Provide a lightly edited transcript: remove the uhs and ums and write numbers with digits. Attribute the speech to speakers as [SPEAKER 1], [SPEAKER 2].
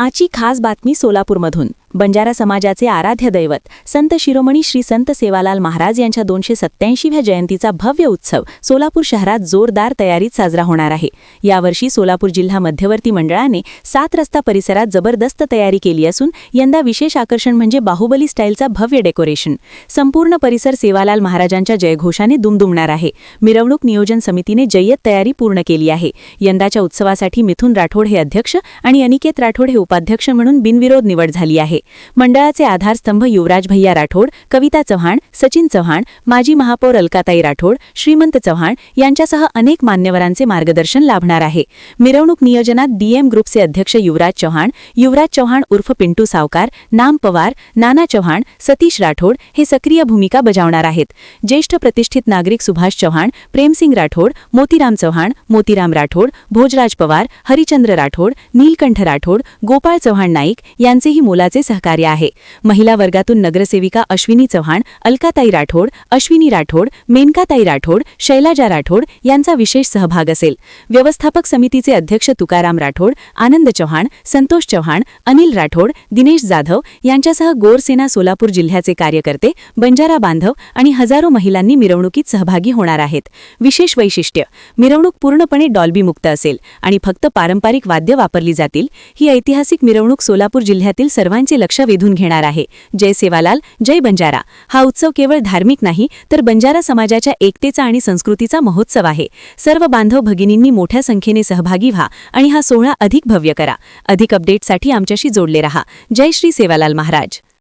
[SPEAKER 1] आजची खास बातमी सोलापूरमधून। बंजारा समाजाचे आराध्य दैवत संत शिरोमणी श्री संत सेवालाल महाराज यांच्या 287व्या जयंतीचा भव्य उत्सव सोलापूर शहरात जोरदार तयारीत साजरा होणार आहे। यावर्षी सोलापूर जिल्हा मध्यवर्ती मंडळाने 7 रस्ता परिसरात जबरदस्त तयारी केली असून यंदा विशेष आकर्षण म्हणजे बाहुबली स्टाईलचा भव्य डेकोरेशन। संपूर्ण परिसर सेवालाल महाराजांच्या जयघोषाने दुमदुमणार आहे। मिरवणूक नियोजन समितीने जय्यत तयारी पूर्ण केली आहे। यंदाच्या उत्सवासाठी मिथुन राठोड हे अध्यक्ष आणि अनिकेत राठोड हे उपाध्यक्ष म्हणून बिनविरोध निवड झाली आहे। मंडळाचे आधारस्तंभ युवराज भैया राठोड, कविता चव्हाण, सचिन चव्हाण, माजी महापौर अलकाताई राठोड, श्रीमंत चव्हाण यांच्यासह अनेक मान्यवरांचे मार्गदर्शन लाभणार आहे। मिरवणूक नियोजनात डीएम ग्रुपचे अध्यक्ष युवराज चव्हाण उर्फ पिंटू सावकार, नाम पवार, नाना चव्हाण, सतीश राठोड हे सक्रिय भूमिका बजावणार आहेत। ज्येष्ठ प्रतिष्ठित नागरिक सुभाष चव्हाण, प्रेमसिंग राठोड, मोतीराम चव्हाण, मोतीराम राठोड, भोजराज पवार, हरिचंद्र राठोड, नीलकंठ राठोड, गोपाळ चव्हाण नाईक यांचेही मोलाचे सहकार्य आहे। महिला वर्गातून नगरसेविका अश्विनी चव्हाण, अलकाताई राठोड, अश्विनी राठोड, मेनकाताई राठोड, शैलाजा राठोड यांचा विशेष सहभाग असेल। व्यवस्थापक समितीचे अध्यक्ष तुकाराम राठोड, आनंद चव्हाण, संतोष चव्हाण, अनिल राठोड, दिनेश जाधव यांच्यासह गोरसेना सोलापूर जिल्ह्याचे कार्यकर्ते, बंजारा बांधव आणि हजारो महिलांनी मिरवणुकीत सहभागी होणार आहेत। विशेष वैशिष्ट्य, मिरवणूक पूर्णपणे डॉल्बी मुक्त असेल आणि फक्त पारंपरिक वाद्य वापरली जातील। ही ऐतिहासिक मिरवणूक सोलापूर जिल्ह्यातील सर्वांचे लक्ष वेधून घेणार आहे। जय सेवालाल, जय बंजारा हा उत्सव केवळ धार्मिक नाही तर बंजारा समाजाच्या एकतेचा आणि संस्कृतीचा महोत्सव आहे। सर्व बांधव भगिनींनी मोठ्या संख्येने सहभागी व्हा आणि हा सोहळा अधिक भव्य करा। अधिक अपडेटसाठी आमच्याशी जोडले रहा। जय श्री सेवालाल महाराज।